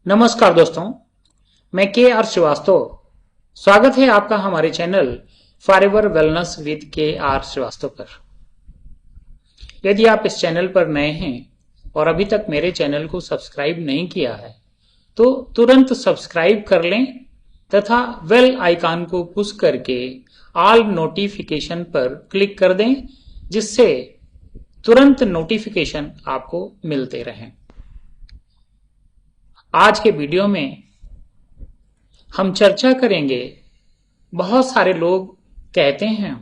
नमस्कार दोस्तों, मैं के श्रीवास्तव। स्वागत है आपका हमारे चैनल फॉरएवर वेलनेस विद के श्रीवास्तव पर। यदि आप इस चैनल पर नए हैं और अभी तक मेरे चैनल को सब्सक्राइब नहीं किया है तो तुरंत सब्सक्राइब कर लें तथा बेल आइकन को पुश करके ऑल नोटिफिकेशन पर क्लिक कर दें, जिससे तुरंत नोटिफिकेशन आपको मिलते रहें। आज के वीडियो में हम चर्चा करेंगे। बहुत सारे लोग कहते हैं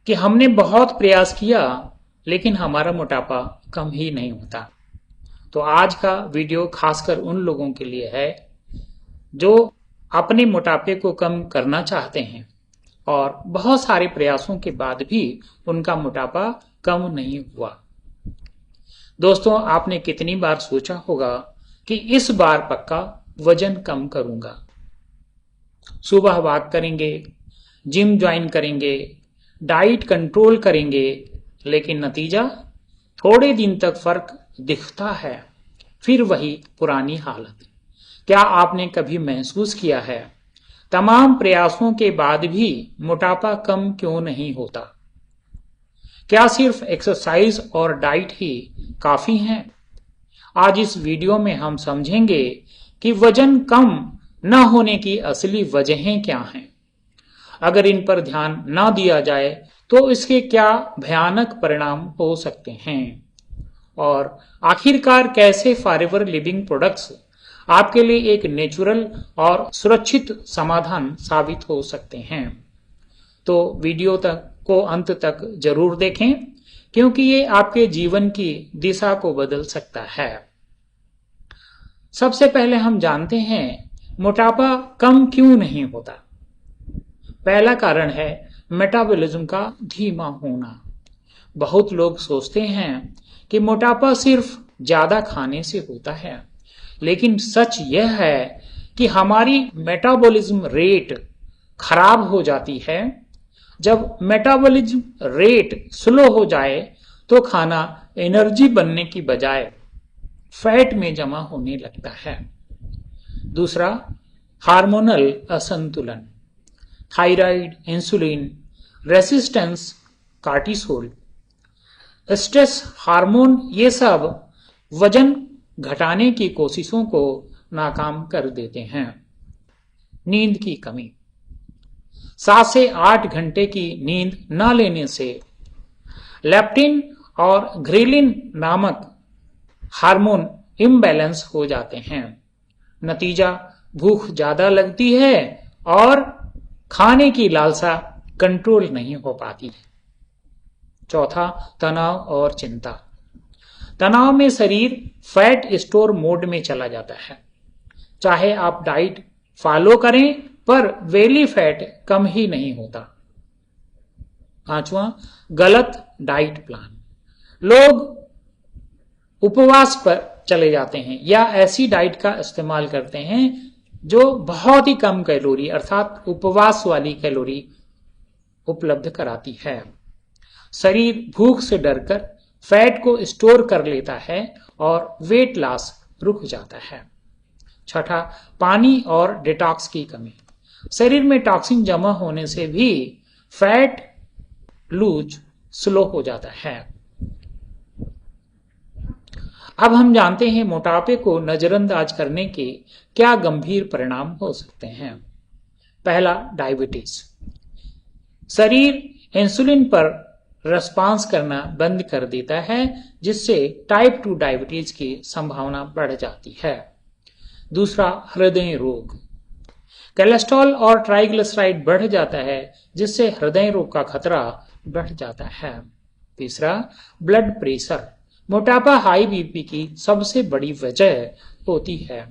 कि हमने बहुत प्रयास किया लेकिन हमारा मोटापा कम ही नहीं होता। तो आज का वीडियो खासकर उन लोगों के लिए है जो अपने मोटापे को कम करना चाहते हैं और बहुत सारे प्रयासों के बाद भी उनका मोटापा कम नहीं हुआ। दोस्तों, आपने कितनी बार सोचा होगा कि इस बार पक्का वजन कम करूंगा, सुबह वॉक करेंगे, जिम ज्वाइन करेंगे, डाइट कंट्रोल करेंगे, लेकिन नतीजा थोड़े दिन तक फर्क दिखता है, फिर वही पुरानी हालत। क्या आपने कभी महसूस किया है तमाम प्रयासों के बाद भी मोटापा कम क्यों नहीं होता? क्या सिर्फ एक्सरसाइज और डाइट ही काफी हैं? आज इस वीडियो में हम समझेंगे कि वजन कम न होने की असली वजहें क्या हैं। अगर इन पर ध्यान न दिया जाए तो इसके क्या भयानक परिणाम हो सकते हैं, और आखिरकार कैसे फॉरएवर लिविंग प्रोडक्ट्स आपके लिए एक नेचुरल और सुरक्षित समाधान साबित हो सकते हैं। तो वीडियो को अंत तक जरूर देखें, क्योंकि ये आपके जीवन की दिशा को बदल सकता है। सबसे पहले हम जानते हैं मोटापा कम क्यों नहीं होता। पहला कारण है मेटाबॉलिज्म का धीमा होना। बहुत लोग सोचते हैं कि मोटापा सिर्फ ज्यादा खाने से होता है, लेकिन सच यह है कि हमारी मेटाबॉलिज्म रेट खराब हो जाती है। जब मेटाबॉलिज्म रेट स्लो हो जाए तो खाना एनर्जी बनने की बजाय फैट में जमा होने लगता है। दूसरा, हार्मोनल असंतुलन। Thyroid, insulin resistance, cortisol, stress hormone, ये सब वजन घटाने की कोशिशों को नाकाम कर देते हैं। नींद की कमी। 7 से 8 घंटे की नींद न लेने से लेप्टिन और ग्रेलिन नामक हार्मोन इम्बैलेंस हो जाते हैं। नतीजा, भूख ज्यादा लगती है और खाने की लालसा कंट्रोल नहीं हो पाती। चौथा, तनाव और चिंता। तनाव में शरीर फैट स्टोर मोड में चला जाता है। चाहे आप डाइट फॉलो करें, पर वेली फैट कम ही नहीं होता। पांचवा, गलत डाइट प्लान। लोग उपवास पर चले जाते हैं या ऐसी डाइट का इस्तेमाल करते हैं जो बहुत ही कम कैलोरी अर्थात उपवास वाली कैलोरी उपलब्ध कराती है। शरीर भूख से डरकर फैट को स्टोर कर लेता है और वेट लॉस रुक जाता है। छठा, पानी और डिटॉक्स की कमी। शरीर में टॉक्सिन जमा होने से भी फैट लूज स्लो हो जाता है। अब हम जानते हैं मोटापे को नजरअंदाज करने के क्या गंभीर परिणाम हो सकते हैं। पहला, डायबिटीज। शरीर इंसुलिन पर रिस्पांस करना बंद कर देता है, जिससे टाइप 2 डायबिटीज की संभावना बढ़ जाती है। दूसरा, हृदय रोग। कोलेस्ट्रॉल और ट्राइग्लिसराइड बढ़ जाता है, जिससे हृदय रोग का खतरा बढ़ जाता है। तीसरा, ब्लड प्रेशर। मोटापा हाई बीपी की सबसे बड़ी वजह होती है।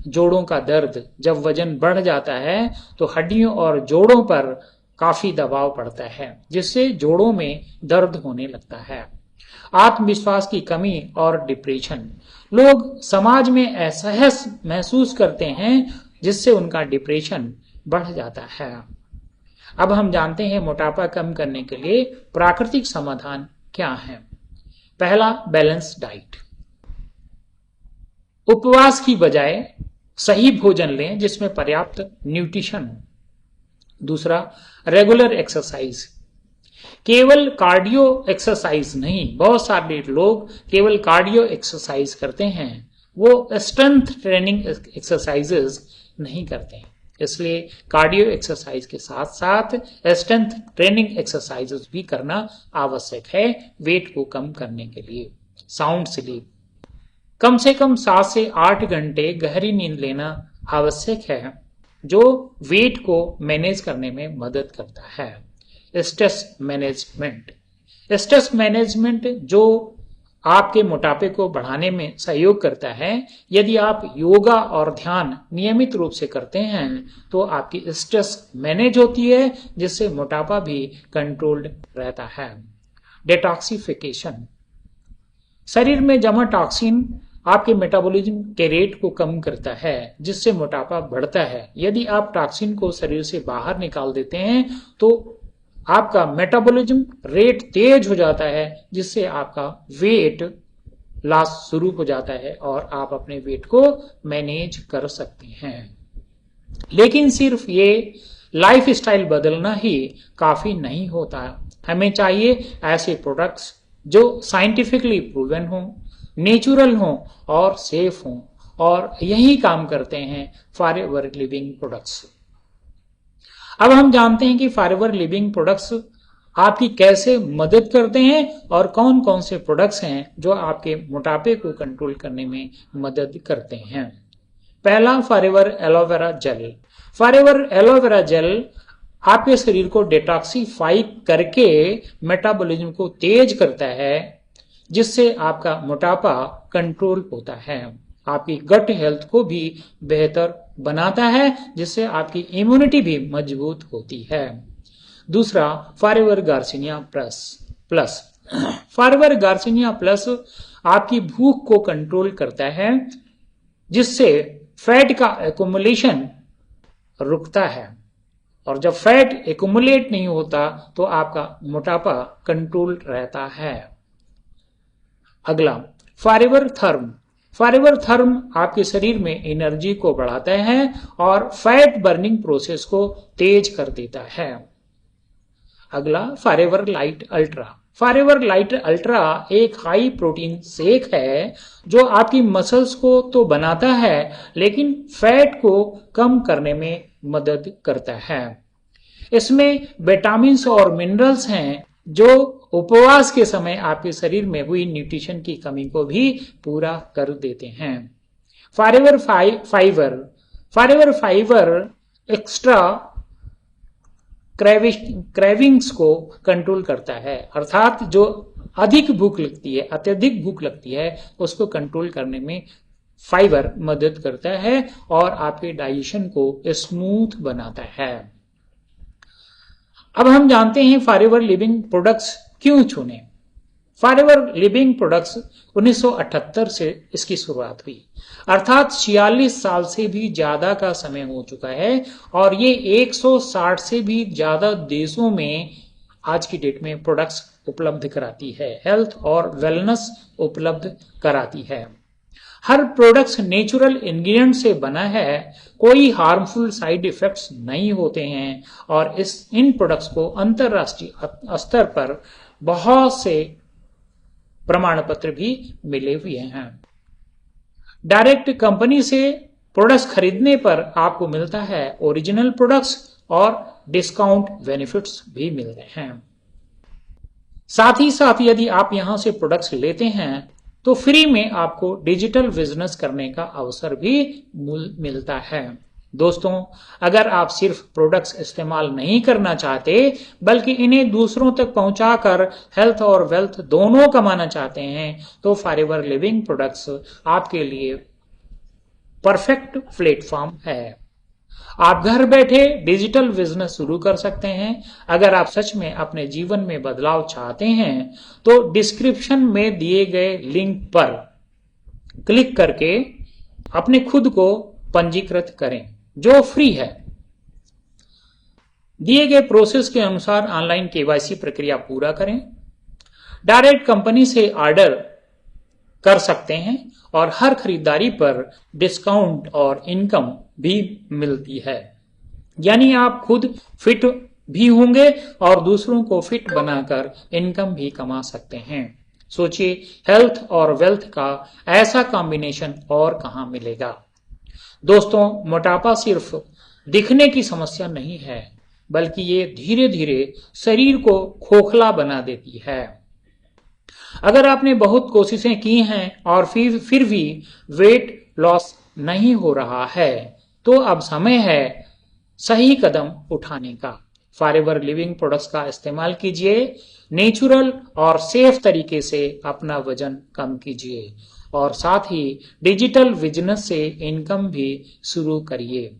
जोड़ों का दर्द। जब वजन बढ़ जाता है तो हड्डियों और जोड़ों पर काफी दबाव पड़ता है, जिससे जोड़ों में दर्द होने लगता है। आत्मविश्वास की कमी और डिप्रेशन। लोग समाज में असहज महसूस करते हैं, जिससे उनका डिप्रेशन बढ़ जाता है। अब हम जानते हैं मोटापा कम करने के लिए प्राकृतिक समाधान क्या है। पहला, बैलेंस डाइट। उपवास की बजाय सही भोजन लें जिसमें पर्याप्त न्यूट्रिशन हो। दूसरा, रेगुलर एक्सरसाइज। केवल कार्डियो एक्सरसाइज नहीं, बहुत सारे लोग केवल कार्डियो एक्सरसाइज करते हैं, वो स्ट्रेंथ ट्रेनिंग एक्सरसाइजेस नहीं करते हैं। इसलिए कार्डियो एक्सरसाइज के साथ साथ स्ट्रेंथ ट्रेनिंग एक्सरसाइजेस भी करना आवश्यक है वेट को कम करने के लिए। साउंड स्लीप, कम से कम 7 से 8 घंटे गहरी नींद लेना आवश्यक है, जो वेट को मैनेज करने में मदद करता है। स्ट्रेस मैनेजमेंट, स्ट्रेस मैनेजमेंट जो आपके मोटापे को बढ़ाने में सहयोग करता है। यदि आप योगा और ध्यान नियमित रूप से करते हैं तो आपकी स्ट्रेस मैनेज होती है, जिससे मोटापा भी कंट्रोल्ड रहता है। डिटॉक्सिफिकेशन, शरीर में जमा टॉक्सिन आपके मेटाबॉलिज्म के रेट को कम करता है, जिससे मोटापा बढ़ता है। यदि आप टॉक्सिन को शरीर से बाहर निकाल देते हैं तो आपका मेटाबॉलिज्म रेट तेज हो जाता है, जिससे आपका वेट लॉस शुरू हो जाता है और आप अपने वेट को मैनेज कर सकते हैं। लेकिन सिर्फ ये लाइफ स्टाइल बदलना ही काफी नहीं होता। हमें चाहिए ऐसे प्रोडक्ट्स जो साइंटिफिकली प्रूवन हो, नेचुरल हो और सेफ हो, और यही काम करते हैं फॉरएवर लिविंग प्रोडक्ट्स। अब हम जानते हैं कि फॉरएवर लिविंग प्रोडक्ट्स आपकी कैसे मदद करते हैं और कौन कौन से प्रोडक्ट्स हैं जो आपके मोटापे को कंट्रोल करने में मदद करते हैं। पहला, forever aloe vera gel. Forever aloe vera gel आपके शरीर को डिटॉक्सिफाई करके मेटाबॉलिज्म को तेज करता है, जिससे आपका मोटापा कंट्रोल होता है। आपकी गट हेल्थ को भी बेहतर बनाता है, जिससे आपकी इम्यूनिटी भी मजबूत होती है। दूसरा, forever garcinia plus. Forever garcinia plus आपकी भूख को कंट्रोल करता है, जिससे फैट का एक्युमुलेशन रुकता है, और जब फैट एक्युमुलेट नहीं होता तो आपका मोटापा कंट्रोल रहता है। अगला, फॉरएवर थर्म। फॉरएवर थर्म आपके शरीर में एनर्जी को बढ़ाता है और फैट बर्निंग प्रोसेस को तेज कर देता है। अगला, forever light ultra. Forever light ultra एक हाई प्रोटीन शेक है जो आपकी मसल्स को तो बनाता है, लेकिन फैट को कम करने में मदद करता है। इसमें विटामिन्स और मिनरल्स हैं जो उपवास के समय आपके शरीर में हुई न्यूट्रिशन की कमी को भी पूरा कर देते हैं। Forever fibre. Forever fibre extra cravings को कंट्रोल करता है, अर्थात जो अधिक भूख लगती है, अत्यधिक भूख लगती है, उसको कंट्रोल करने में फाइबर मदद करता है और आपके डाइजेशन को स्मूथ बनाता है। अब हम जानते हैं फॉरएवर लिविंग प्रोडक्ट्स क्यों चुने। फॉरएवर लिविंग प्रोडक्ट्स 1978 से इसकी शुरुआत हुई, अर्थात 46 साल से भी ज्यादा का समय हो चुका है, और ये 160 से भी ज्यादा देशों में आज की डेट में प्रोडक्ट्स उपलब्ध कराती है, हेल्थ और वेलनेस उपलब्ध कराती है। हर प्रोडक्ट्स नेचुरल इंग्रेडिएंट से बना है, कोई हार्मफुल साइड इफेक्ट्स नहीं होते हैं, और इन प्रोडक्ट्स को अंतरराष्ट्रीय स्तर पर बहुत से प्रमाण पत्र भी मिले हुए हैं। डायरेक्ट कंपनी से प्रोडक्ट्स खरीदने पर आपको मिलता है ओरिजिनल प्रोडक्ट्स और डिस्काउंट बेनिफिट्स भी मिल रहे हैं। साथ ही साथ यदि आप यहां से प्रोडक्ट्स लेते हैं तो फ्री में आपको डिजिटल बिजनेस करने का अवसर भी मिलता है। दोस्तों, अगर आप सिर्फ प्रोडक्ट्स इस्तेमाल नहीं करना चाहते बल्कि इन्हें दूसरों तक पहुंचाकर हेल्थ और वेल्थ दोनों कमाना चाहते हैं तो फॉरएवर लिविंग प्रोडक्ट्स आपके लिए परफेक्ट प्लेटफॉर्म है। आप घर बैठे डिजिटल बिजनेस शुरू कर सकते हैं। अगर आप सच में अपने जीवन में बदलाव चाहते हैं तो डिस्क्रिप्शन में दिए गए लिंक पर क्लिक करके अपने खुद को पंजीकृत करें, जो फ्री है। दिए गए प्रोसेस के अनुसार ऑनलाइन केवाईसी प्रक्रिया पूरा करें। डायरेक्ट कंपनी से ऑर्डर कर सकते हैं और हर खरीदारी पर डिस्काउंट और इनकम भी मिलती है। यानी आप खुद फिट भी होंगे और दूसरों को फिट बनाकर इनकम भी कमा सकते हैं। सोचिए, हेल्थ और वेल्थ का ऐसा कॉम्बिनेशन और कहां मिलेगा। दोस्तों, मोटापा सिर्फ दिखने की समस्या नहीं है, बल्कि ये धीरे धीरे शरीर को खोखला बना देती है। अगर आपने बहुत कोशिशें की हैं और फिर भी वेट लॉस नहीं हो रहा है, तो अब समय है सही कदम उठाने का। फॉरएवर लिविंग प्रोडक्ट्स का इस्तेमाल कीजिए, नेचुरल और सेफ तरीके से अपना वजन कम कीजिए और साथ ही डिजिटल बिजनेस से इनकम भी शुरू करिए।